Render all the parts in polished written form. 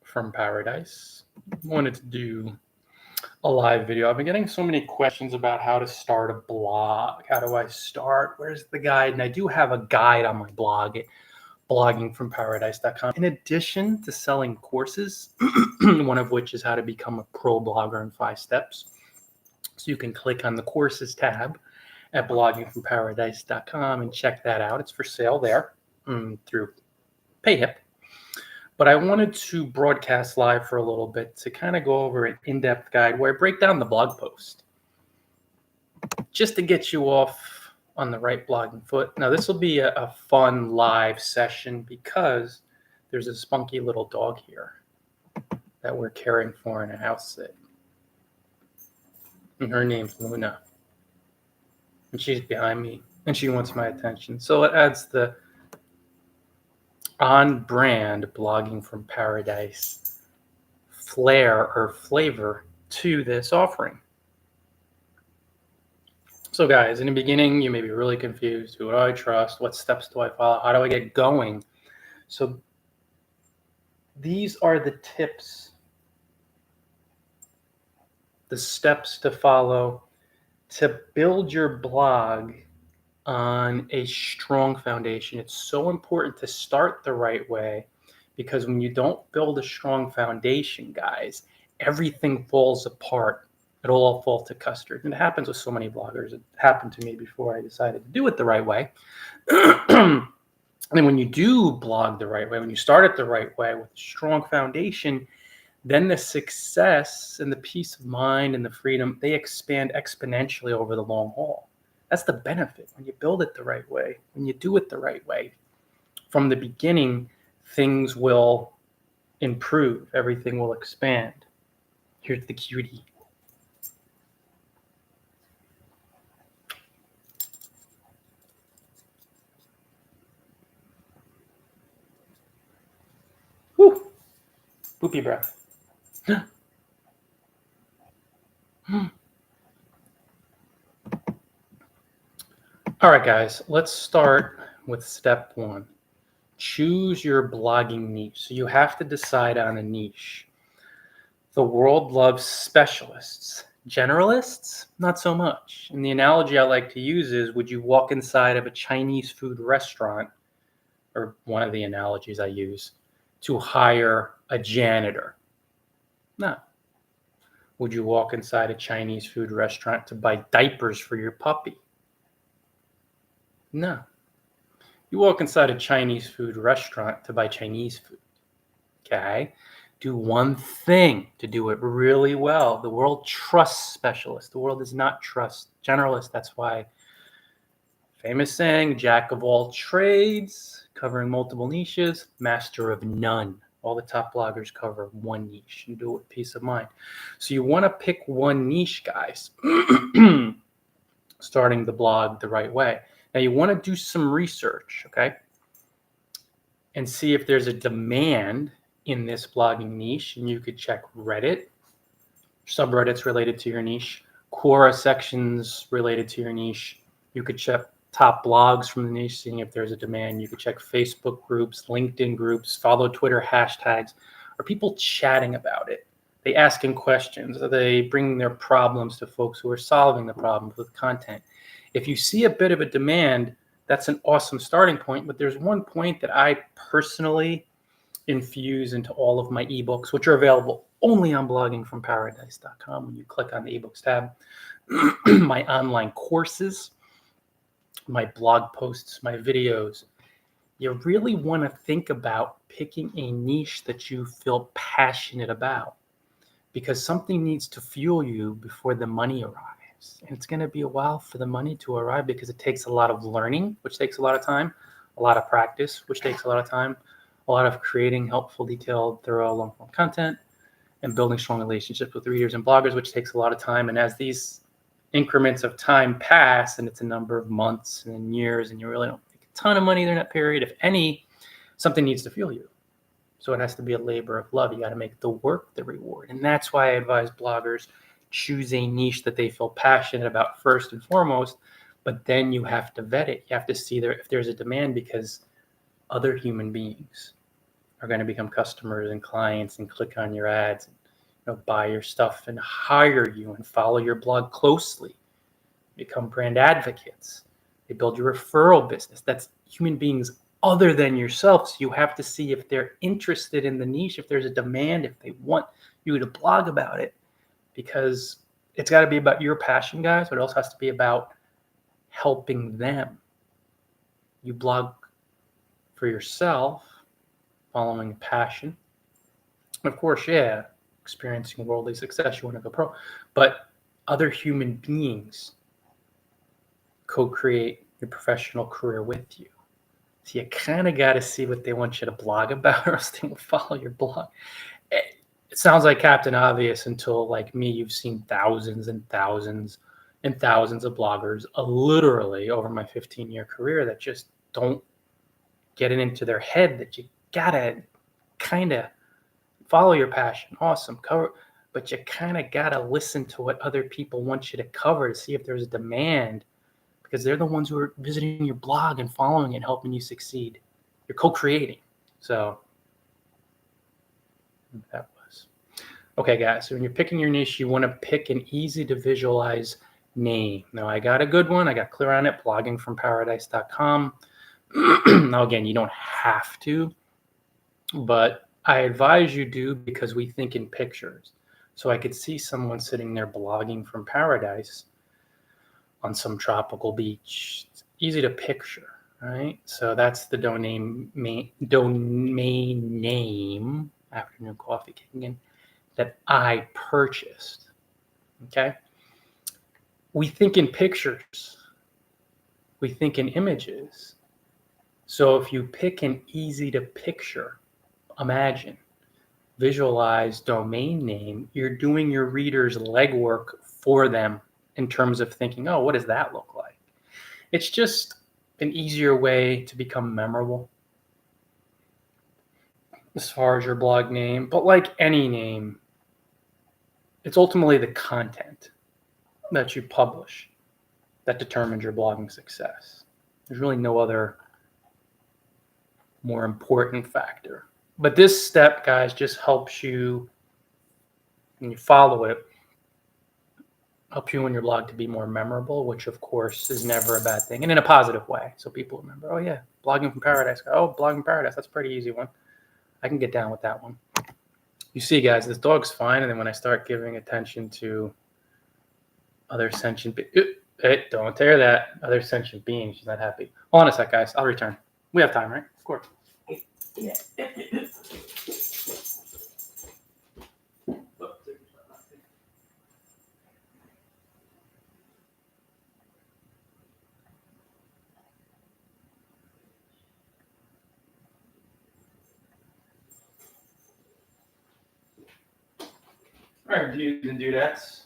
from Paradise. Wanted to do a live video. I've been getting so many questions about how to start a blog. How do I start? Where's the guide? And I do have a guide on my blog at bloggingfromparadise.com. In addition to selling courses, one of which is how to become a pro blogger in 5 steps. So you can click on the courses tab at bloggingfromparadise.com and check that out. It's for sale there through PayHip. But I wanted to broadcast live for a little bit to kind of go over an in-depth guide where I break down the blog post just to get you off on the right blogging foot. Now, this will be a fun live session because there's a spunky little dog here that we're caring for in a house sit. And her name's Luna. And she's behind me and she wants my attention. So it adds the on-brand blogging from Paradise flair or flavor to this offering. So guys, in the beginning, you may be really confused. Who do I trust? What steps do I follow? How do I get going? So these are the tips, the steps to follow to build your blog on a strong foundation. It's so important to start the right way because when you don't build a strong foundation, guys, everything falls apart. It'll all fall to custard. And it happens with so many bloggers. It happened to me before I decided to do it the right way. And then when you do blog the right way, when you start it the right way with a strong foundation, then the success and the peace of mind and the freedom, they expand exponentially over the long haul. That's the benefit when you build it the right way, when you do it the right way. From the beginning, things will improve. Everything will expand. Here's the cutie. Whew. Poopy breath. All right, guys, let's start with step 1. Choose your blogging niche. So you have to decide on a niche. The world loves specialists. Generalists, not so much. And the analogy I like to use is, would you walk inside of a Chinese food restaurant, or one of the analogies I use, to hire a janitor? No. Would you walk inside a Chinese food restaurant to buy diapers for your puppy? No. You walk inside a Chinese food restaurant to buy Chinese food. Okay? Do one thing to do it really well. The world trusts specialists. The world does not trust generalists. That's why famous saying, jack of all trades, covering multiple niches, master of none. All the top bloggers cover one niche and do it with peace of mind. So you want to pick one niche, guys, starting the blog the right way. Now you want to do some research, okay, and see if there's a demand in this blogging niche. And you could check Reddit, subreddits related to your niche, Quora sections related to your niche. You could check top blogs from the niche, seeing if there's a demand. You could check Facebook groups, LinkedIn groups, follow Twitter hashtags. Are people chatting about it? Are they asking questions? Are they bringing their problems to folks who are solving the problems with content? If you see a bit of a demand, that's an awesome starting point. But there's one point that I personally infuse into all of my ebooks, which are available only on bloggingfromparadise.com. When you click on the ebooks tab, my online courses, my blog posts, my videos, you really want to think about picking a niche that you feel passionate about, because something needs to fuel you before the money arrives. And it's going to be a while for the money to arrive because it takes a lot of learning, which takes a lot of time, a lot of practice, which takes a lot of time, a lot of creating helpful, detailed, thorough, long-form content, and building strong relationships with readers and bloggers, which takes a lot of time. And as these increments of time pass, and it's a number of months and years, and you really don't make a ton of money during that period, if any, something needs to fuel you. So it has to be a labor of love. You got to make the work the reward. And that's why I advise bloggers choose a niche that they feel passionate about first and foremost, but then you have to vet it. You have to see if there's a demand, because other human beings are going to become customers and clients and click on your ads, and buy your stuff and hire you and follow your blog closely, become brand advocates. They build your referral business. That's human beings other than yourself. So you have to see if they're interested in the niche, if there's a demand, if they want you to blog about it, because it's got to be about your passion, guys, but it also has to be about helping them. You blog for yourself, following passion. Of course, yeah, experiencing worldly success, you want to go pro, but other human beings co-create your professional career with you. So you kind of got to see what they want you to blog about, or else they will follow your blog. It sounds like Captain Obvious until, like me, you've seen thousands and thousands and thousands of bloggers literally over my 15-year career that just don't get it into their head that you got to kind of follow your passion. Awesome. Cover, but you kind of got to listen to what other people want you to cover to see if there's a demand, because they're the ones who are visiting your blog and following it and helping you succeed. You're co-creating. So that was. Okay, guys, so when you're picking your niche, you want to pick an easy to visualize name. Now, I got a good one. I got clear on it, bloggingfromparadise.com. Now, again, you don't have to, but I advise you do, because we think in pictures. So I could see someone sitting there blogging from paradise on some tropical beach. It's easy to picture, right? So that's the domain name, afternoon coffee kicking in, that I purchased. Okay. We think in pictures. We think in images. So if you pick an easy to picture, imagine, visualize domain name, you're doing your readers legwork for them in terms of thinking, oh, what does that look like? It's just an easier way to become memorable as far as your blog name. But like any name, it's ultimately the content that you publish that determines your blogging success. There's really no other more important factor. But this step, guys, just helps you, when you follow it, help you and your blog to be more memorable, which of course is never a bad thing, and in a positive way. So people remember, oh yeah, blogging from paradise. Oh, blogging from paradise, that's a pretty easy one. I can get down with that one. You see, guys, this dog's fine, and then when I start giving attention to other sentient beings, hey, don't tear that. Other sentient being, she's not happy. Hold on a sec, guys. I'll return. We have time, right? Of course. Yeah. All right, dudes and dudettes.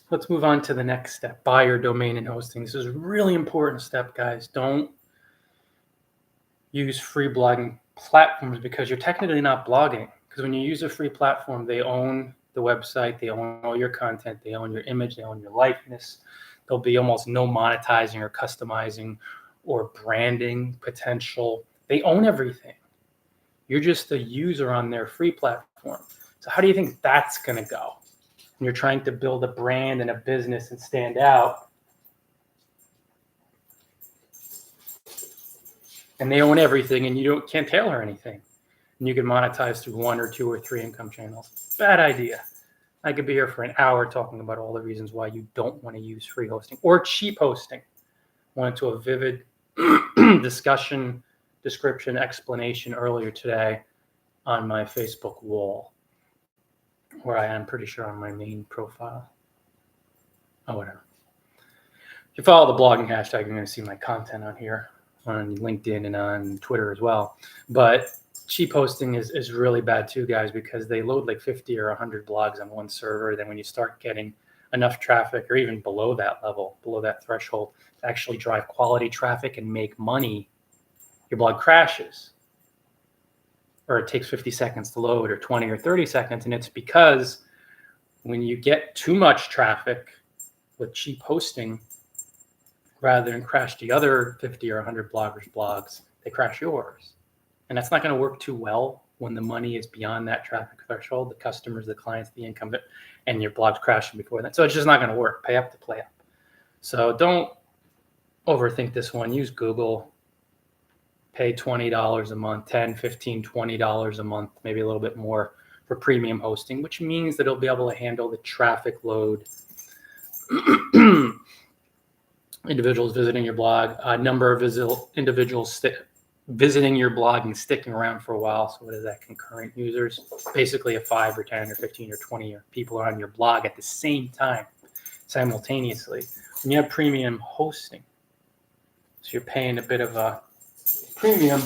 Let's move on to the next step, buy your domain and hosting. This is a really important step, guys. Don't use free blogging platforms because you're technically not blogging. Because when you use a free platform, they own the website, they own all your content, they own your image, they own your likeness. There'll be almost no monetizing or customizing or branding potential. They own everything. You're just a user on their free platform. So how do you think that's going to go? When you're trying to build a brand and a business and stand out, and they own everything, and you can't tailor anything, and you can monetize through 1 or 2 or 3 income channels. Bad idea. I could be here for an hour talking about all the reasons why you don't want to use free hosting or cheap hosting. Went into a vivid description, explanation earlier today on my Facebook wall, where I am pretty sure on my main profile. Oh, whatever. If you follow the blogging hashtag, you're going to see my content on here, on LinkedIn and on Twitter as well. But cheap hosting is really bad too, guys, because they load like 50 or 100 blogs on one server. Then when you start getting enough traffic, or even below that level, below that threshold, to actually drive quality traffic and make money, your blog crashes. Or it takes 50 seconds to load, or 20 or 30 seconds. And it's because when you get too much traffic with cheap hosting, rather than crash the other 50 or 100 bloggers' blogs, they crash yours. And that's not going to work too well when the money is beyond that traffic threshold, the customers, the clients, the income, and your blog's crashing before that. So it's just not going to work. Pay up to play up. So don't overthink this one. Use Google. Pay $20 a month, $10, $15, $20 a month, maybe a little bit more for premium hosting, which means that it'll be able to handle the traffic load, individuals visiting your blog, number of individuals visiting your blog and sticking around for a while. So what is that? Concurrent users, basically a 5 or 10 or 15 or 20 people are on your blog at the same time, simultaneously. When you have premium hosting, so you're paying a bit of a premium,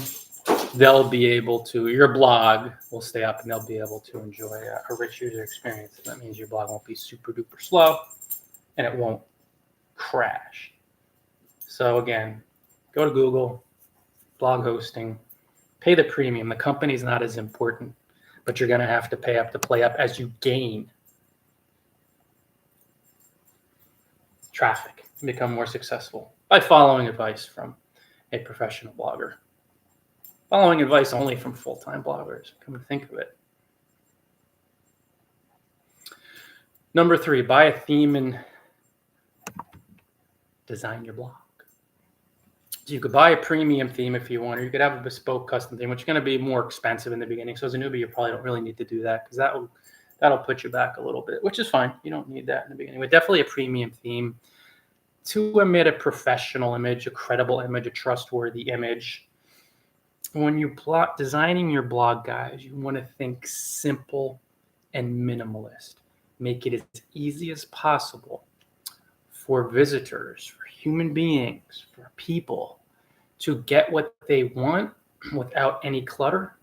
they'll be able to, your blog will stay up and they'll be able to enjoy a rich user experience. That means your blog won't be super duper slow and it won't crash. So again, go to Google, blog hosting, pay the premium. The company's not as important, but you're going to have to pay up to play up as you gain traffic and become more successful by following advice from a professional blogger. Following advice only from full-time bloggers, come to think of it. Number 3, buy a theme and design your blog. So you could buy a premium theme if you want, or you could have a bespoke custom theme, which is going to be more expensive in the beginning. So as a newbie, you probably don't really need to do that because that'll put you back a little bit, which is fine. You don't need that in the beginning. But definitely a premium theme to emit a professional image, a credible image, a trustworthy image. When you're designing your blog, guys, you want to think simple and minimalist. Make it as easy as possible for visitors, for human beings, for people to get what they want without any clutter.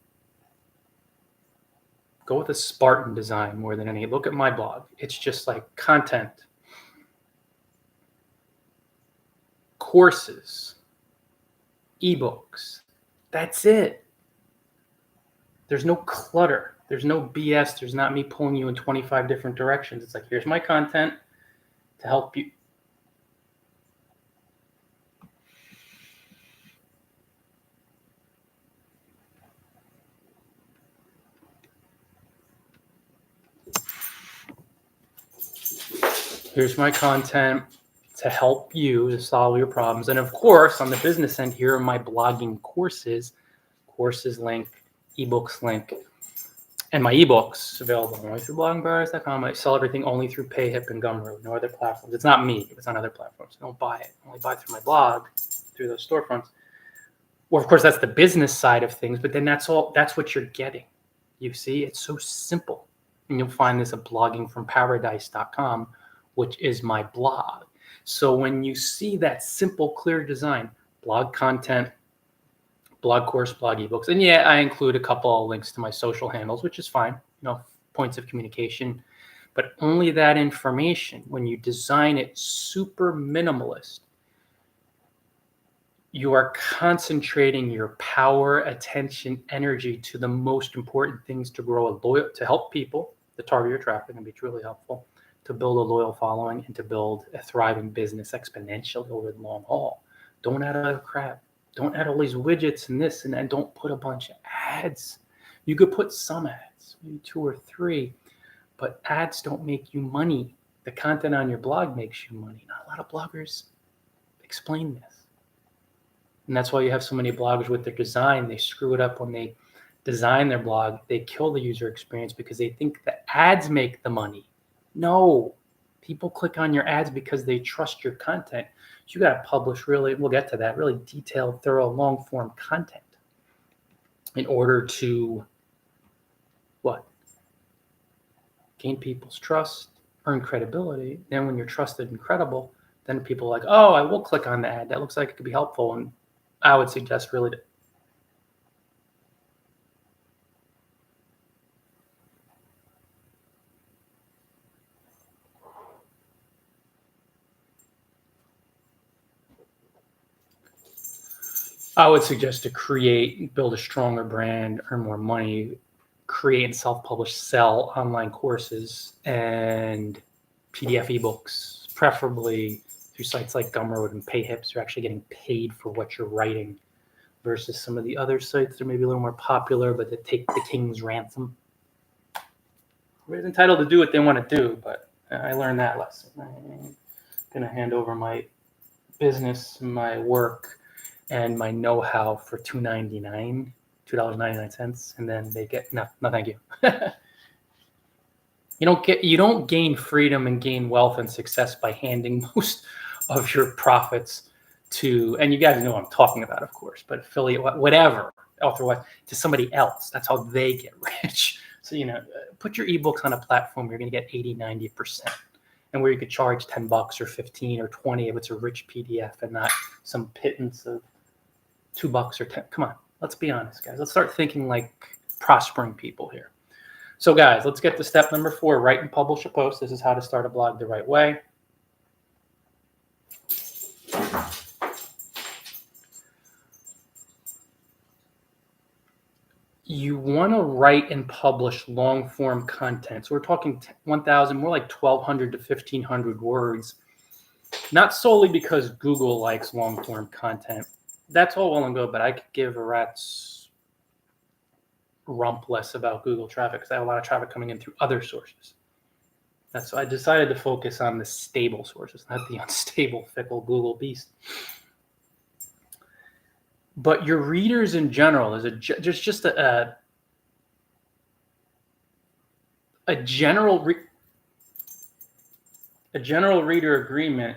Go with a Spartan design more than any. Look at my blog. It's just like content, courses, ebooks. That's it. There's no clutter. There's no BS. There's not me pulling you in 25 different directions. It's like, here's my content to help you. Here's my content to help you to solve your problems. And of course, on the business end, here are my blogging courses link, ebooks link, and my ebooks available only through bloggingparadise.com. I sell everything only through PayHip and Gumroad, no other platforms. It's not me. It's on other platforms. Don't buy it. Only buy through my blog, through those storefronts. Or of course, that's the business side of things, but then that's what you're getting. You see, it's so simple. And you'll find this at bloggingfromparadise.com, which is my blog. So when you see that simple, clear design, blog content, blog course, blog ebooks, and yeah, I include a couple of links to my social handles, which is fine, points of communication, but only that information. When you design it super minimalist, you are concentrating your power, attention, energy to the most important things to grow to help people, to target your traffic and be truly helpful, to build a loyal following, and to build a thriving business exponentially over the long haul. Don't add other crap. Don't add all these widgets and this and that. Don't put a bunch of ads. You could put some ads, maybe 2 or 3, but ads don't make you money. The content on your blog makes you money. Not a lot of bloggers explain this. And that's why you have so many bloggers with their design. They screw it up when they design their blog. They kill the user experience because they think the ads make the money. No, people click on your ads because they trust your content. So you got to publish we'll get to that, really detailed, thorough, long form content in order to what? Gain people's trust, earn credibility. Then when you're trusted and credible, then people are like, oh, I will click on the ad. That looks like it could be helpful. And I would suggest really to build a stronger brand, earn more money, create and self-publish, sell online courses and PDF ebooks, preferably through sites like Gumroad and PayHips, you're actually getting paid for what you're writing versus some of the other sites that are maybe a little more popular, but that take the king's ransom. Everybody's entitled to do what they want to do, but I learned that lesson. I'm going to hand over my business, my work, and my know-how for $2.99, and then they get no, thank you. You don't gain freedom and gain wealth and success by handing most of your profits to, and you guys know what I'm talking about, of course, but affiliate, whatever, author, to somebody else. That's how they get rich. So, put your ebooks on a platform, you're going to get 80, 90%. And where you could charge $10 or 15 or 20 if it's a rich PDF and not some pittance of $2 or 10. Come on, let's be honest, guys. Let's start thinking like prospering people here. So guys, let's get to step number 4, write and publish a post. This is how to start a blog the right way. You want to write and publish long form content. So we're talking 1,000, more like 1,200 to 1,500 words. Not solely because Google likes long form content. That's all well and good, but I could give a rat's rump less about Google traffic because I have a lot of traffic coming in through other sources. That's why I decided to focus on the stable sources, not the unstable, fickle Google beast. But your readers in general is just a general reader agreement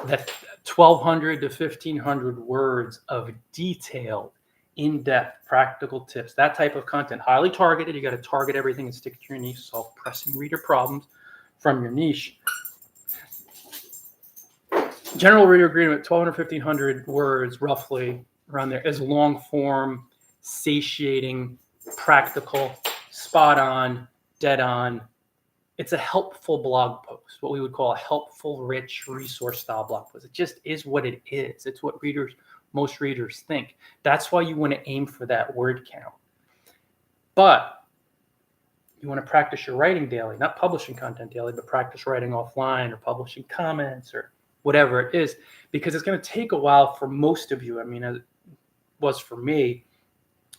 that 1,200 to 1,500 words of detailed, in-depth, practical tips, that type of content, highly targeted. You got to target everything and stick to your niche, solve pressing reader problems from your niche. General reader agreement, 1,200, 1,500 words, roughly around there, is long form, satiating, practical, spot on, dead on. It's a helpful blog post, what we would call a helpful, rich, resource style blog post. It just is what it is. It's what most readers think. That's why you want to aim for that word count. But you want to practice your writing daily, not publishing content daily, but practice writing offline or publishing comments or whatever it is, because it's going to take a while for most of you. I mean, it was for me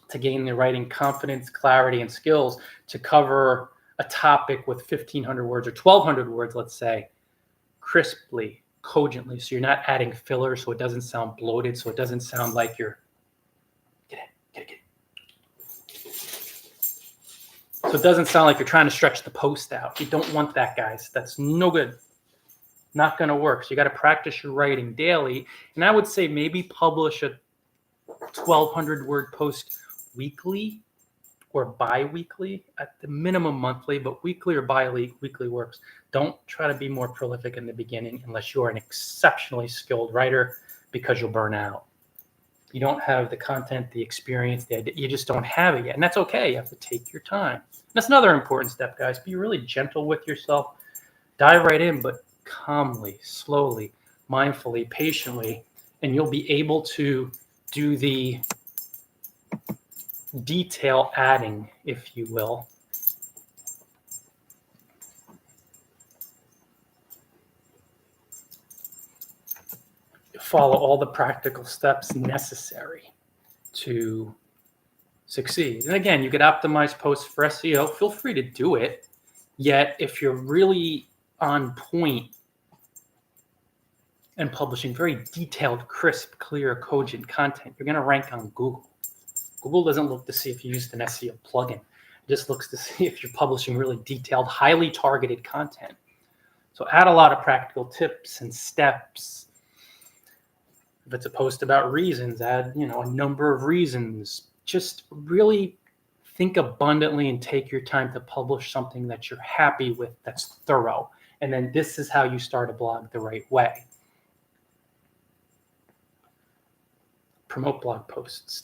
to gain the writing confidence, clarity, and skills to cover a topic with 1,500 words or 1,200 words, let's say, crisply, cogently. So you're not adding filler, so it doesn't sound bloated, so it doesn't sound like you're get it. So it doesn't sound like you're trying to stretch the post out. You don't want that, guys. That's no good. Not going to work. So you got to practice your writing daily. And I would say maybe publish a 1,200 word post weekly or bi-weekly, at the minimum monthly, but weekly or bi-weekly works. Don't try to be more prolific in the beginning unless you're an exceptionally skilled writer, because you'll burn out. You don't have the content, the experience, the idea. You just don't have it yet. And that's okay. You have to take your time. That's another important step, guys. Be really gentle with yourself. Dive right in, but calmly, slowly, mindfully, patiently, and you'll be able to do the detail adding, if you will. Follow all the practical steps necessary to succeed. And again, you could optimize posts for SEO. Feel free to do it. Yet, if you're really on point and publishing very detailed, crisp, clear, cogent content, you're going to rank on Google. Google doesn't look to see if you used an SEO plugin. It just looks to see if you're publishing really detailed, highly targeted content. So add a lot of practical tips and steps. If it's a post about reasons, add, a number of reasons. Just really think abundantly and take your time to publish something that you're happy with, that's thorough. And then this is how you start a blog the right way. Promote blog posts.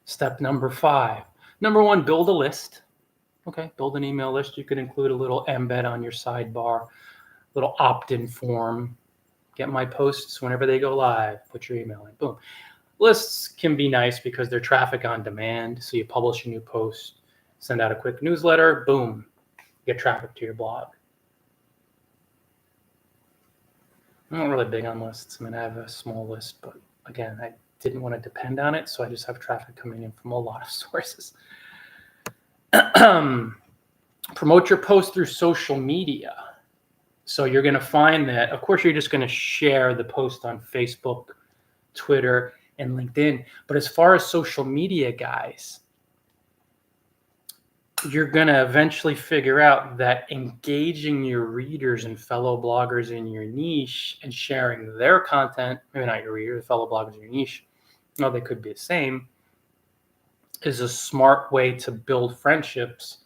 Step number 5. Number 1, build a list. Okay, build an email list. You could include a little embed on your sidebar, little opt-in form. Get my posts whenever they go live. Put your email in. Boom. Lists can be nice because they're traffic on demand. So you publish a new post, send out a quick newsletter, boom, get traffic to your blog. I'm not really big on lists. I mean, I have a small list, but again, I didn't want to depend on it, so I just have traffic coming in from a lot of sources. Promote your post through social media. So you're going to find that, of course, you're just going to share the post on Facebook, Twitter, and LinkedIn. But as far as social media, guys, you're going to eventually figure out that engaging your readers and fellow bloggers in your niche and sharing their content, maybe not your readers, fellow bloggers in your niche, no, they could be the same, is a smart way to build friendships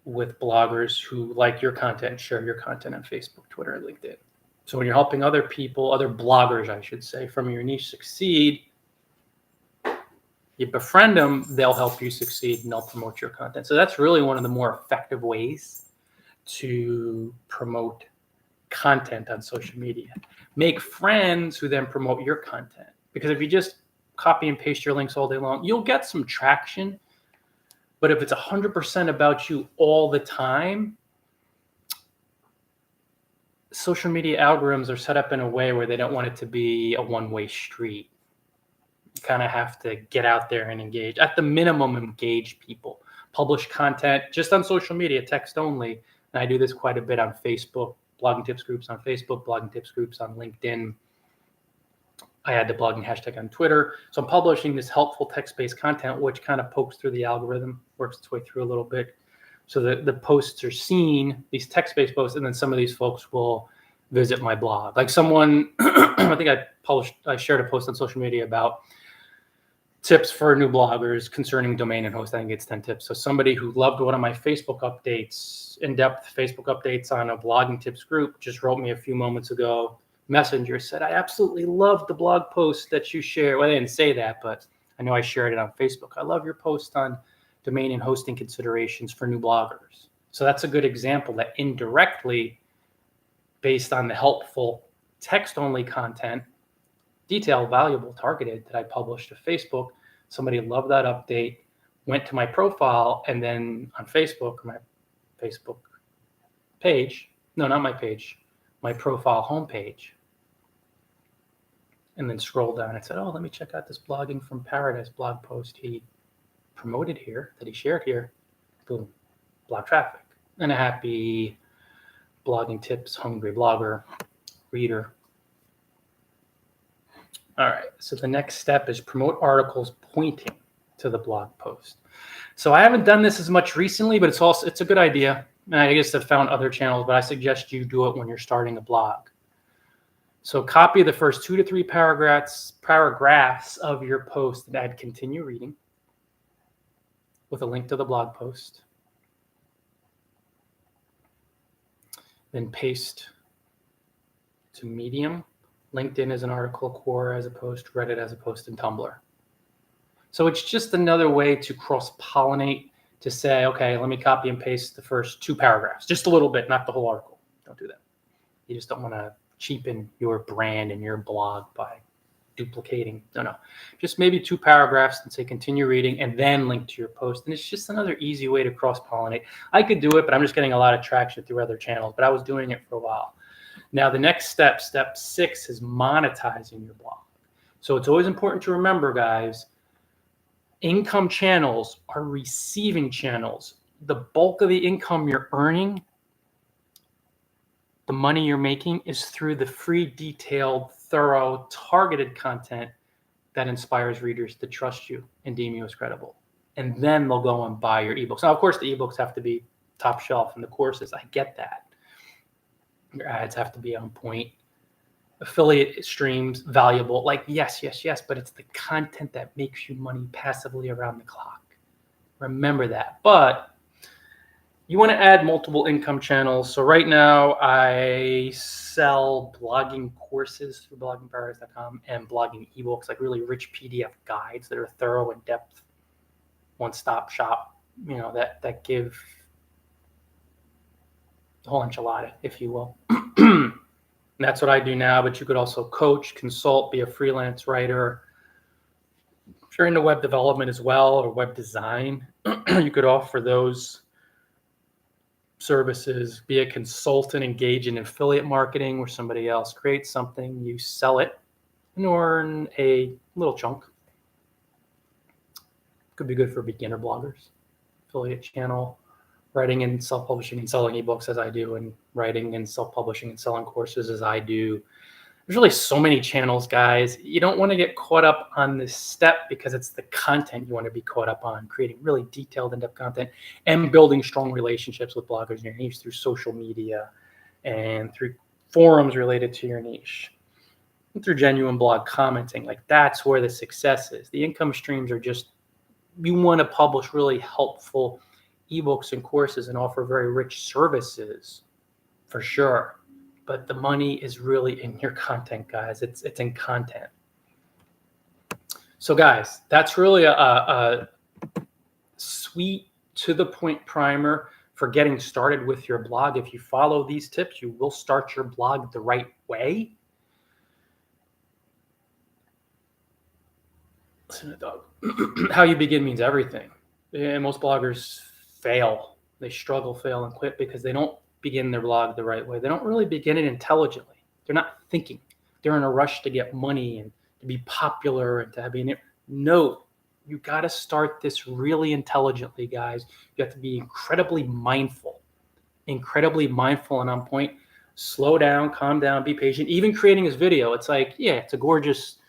with bloggers who like your content and share your content on Facebook, Twitter, and LinkedIn. So when you're helping other people, other bloggers, I should say, from your niche succeed, you befriend them, they'll help you succeed and they'll promote your content. So that's really one of the more effective ways to promote content on social media. Make friends who then promote your content. Because if you just copy and paste your links all day long, you'll get some traction. But if it's 100% about you all the time, social media algorithms are set up in a way where they don't want it to be a one-way street. You kind of have to get out there and engage. At the minimum, engage people. Publish content just on social media, text only. And I do this quite a bit on Facebook, blogging tips groups on Facebook, blogging tips groups on LinkedIn. I add the blogging hashtag on Twitter. So I'm publishing this helpful text-based content, which kind of pokes through the algorithm, works its way through a little bit. So the posts are seen, these text-based posts, and then some of these folks will visit my blog. Like someone, I think I shared a post on social media about tips for new bloggers concerning domain and hosting. I think it's 10 tips. So somebody who loved one of my Facebook updates, in-depth Facebook updates on a blogging tips group, just wrote me a few moments ago. Messenger said, I absolutely love the blog post that you share. Well, I didn't say that, but I know I shared it on Facebook. I love your post on domain and hosting considerations for new bloggers. So that's a good example that indirectly, based on the helpful text-only content, detailed, valuable, targeted that I published to Facebook, somebody loved that update, went to my profile, and then on Facebook, my Facebook page, no, not my page, my profile homepage, and then scroll down and said, oh, let me check out this Blogging from Paradise blog post he promoted here, that he shared here. Boom, blog traffic. And a happy blogging tips, hungry blogger, reader. All right, so the next step is promote articles pointing to the blog post. So I haven't done this as much recently, but it's a good idea. And I guess I've found other channels, but I suggest you do it when you're starting a blog. So copy the first 2 to 3 paragraphs of your post and add continue reading with a link to the blog post. Then paste to Medium, LinkedIn as an article, Quora as a post, Reddit as a post, and Tumblr. So it's just another way to cross-pollinate, to say, okay, let me copy and paste the first 2 paragraphs, just a little bit, not the whole article. Don't do that. You just don't want to cheapen your brand and your blog by duplicating. No. Just maybe 2 paragraphs and say continue reading and then link to your post. And it's just another easy way to cross-pollinate. I could do it, but I'm just getting a lot of traction through other channels, but I was doing it for a while. Now, the next step, step 6, is monetizing your blog. So it's always important to remember, guys, income channels are receiving channels. The bulk of the income you're earning, the money you're making, is through the free, detailed, thorough, targeted content that inspires readers to trust you and deem you as credible. And then they'll go and buy your ebooks. Now, of course, the ebooks have to be top shelf and the courses. I get that. Your ads have to be on point. Affiliate streams, valuable. Like, yes, but it's the content that makes you money passively around the clock. Remember that. But you want to add multiple income channels. So right now I sell blogging courses through bloggingparadise.com and blogging ebooks, like really rich PDF guides that are thorough, in depth, one-stop shop, that give the whole enchilada, if you will. And that's what I do now, but you could also coach, consult, be a freelance writer. If you're into web development as well or web design, you could offer those services, be a consultant, engage in affiliate marketing where somebody else creates something, you sell it and earn a little chunk. Could be good for beginner bloggers, affiliate channel, writing and self-publishing and selling ebooks as I do, and writing and self-publishing and selling courses as I do. There's really so many channels, guys. You don't want to get caught up on this step because it's the content you want to be caught up on, creating really detailed, in-depth content and building strong relationships with bloggers in your niche through social media and through forums related to your niche and through genuine blog commenting. Like, that's where the success is. The income streams are just, you want to publish really helpful ebooks and courses and offer very rich services for sure. But the money is really in your content, guys. It's in content. So guys, that's really a sweet, to the point primer for getting started with your blog. If you follow these tips, you will start your blog the right way. Listen to the dog. How you begin means everything. And most bloggers fail. They struggle, fail, and quit because they don't begin their blog the right way. They don't really begin it intelligently. They're not thinking. They're in a rush to get money and to be popular and to have an. No, you got to start this really intelligently, guys. You have to be incredibly mindful and on point. Slow down, calm down, be patient. Even creating this video, it's like, yeah, it's a gorgeous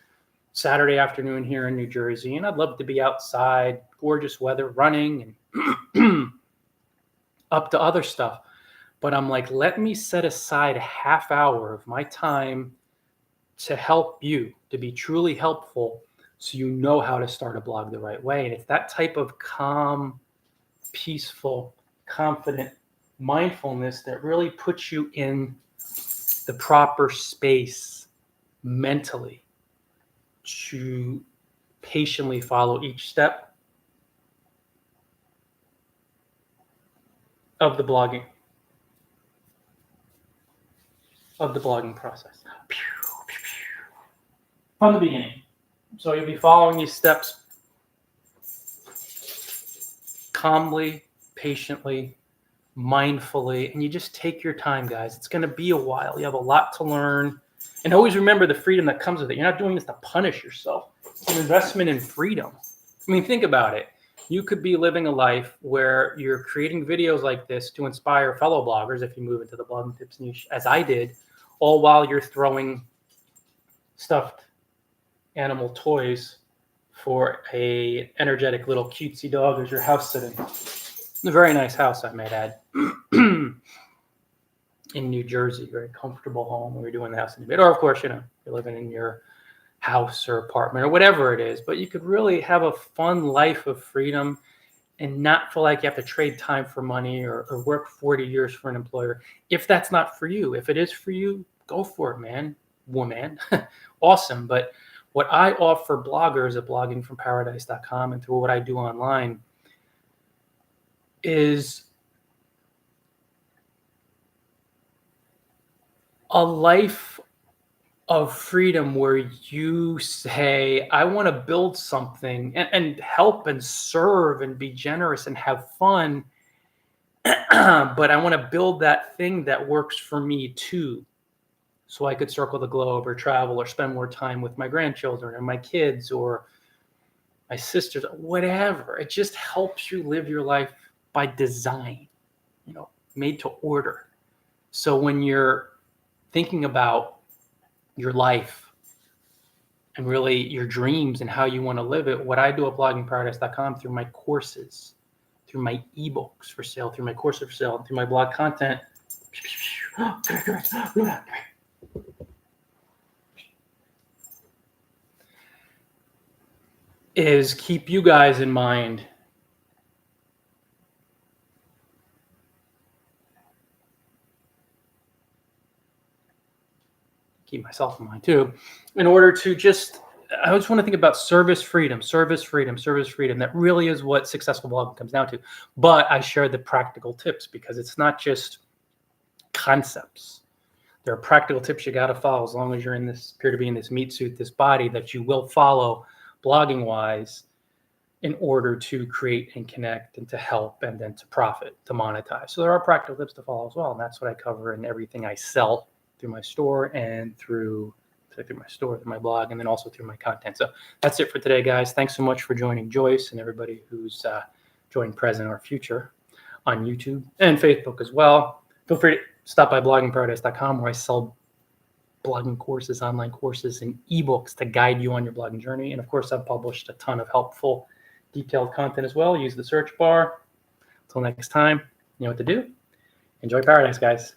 Saturday afternoon here in New Jersey, and I'd love to be outside, gorgeous weather, running and up to other stuff. But I'm like, let me set aside a half hour of my time to help you, to be truly helpful, so you know how to start a blog the right way. And it's that type of calm, peaceful, confident mindfulness that really puts you in the proper space mentally to patiently follow each step of the blogging process from the beginning. So you'll be following these steps calmly, patiently, mindfully, and you just take your time, guys. It's going to be a while. You have a lot to learn. And always remember the freedom that comes with it. You're not doing this to punish yourself. It's an investment in freedom. I mean, think about it. You could be living a life where you're creating videos like this to inspire fellow bloggers if you move into the blogging tips niche, as I did, all while you're throwing stuffed animal toys for a energetic little cutesy dog as your house sitting. A very nice house, I might add, in New Jersey. Very comfortable home. We're doing the house in the bit. Or, of course, you're living in your house or apartment or whatever it is. But you could really have a fun life of freedom and not feel like you have to trade time for money or work 40 years for an employer. If that's not for you, if it is for you, go for it, man, woman. Awesome. But what I offer bloggers at bloggingfromparadise.com and through what I do online is a life of freedom where you say, I want to build something and help and serve and be generous and have fun. But I want to build that thing that works for me too. So I could circle the globe or travel or spend more time with my grandchildren or my kids or my sisters, whatever. It just helps you live your life by design, made to order. So when you're thinking about your life and really your dreams and how you want to live it, what I do at bloggingparadise.com through my courses, through my ebooks for sale, through my courses for sale, through my blog content, is keep you guys in mind. Keep myself in mind too, in order to I just want to think about service freedom. That really is what successful blogging comes down to. But I share the practical tips because it's not just concepts. There are practical tips you got to follow as long as you're in this, appear to be in this meat suit, this body, that you will follow blogging wise in order to create and connect and to help and then to profit, to monetize. So there are practical tips to follow as well. And that's what I cover in everything I sell through my store and through my blog, and then also through my content. So that's it for today, guys. Thanks so much for joining Joyce and everybody who's joined present or future on YouTube and Facebook as well. Feel free to stop by bloggingparadise.com, where I sell blogging courses, online courses, and ebooks to guide you on your blogging journey. And of course, I've published a ton of helpful, detailed content as well. Use the search bar. Until next time, you know what to do. Enjoy paradise, guys.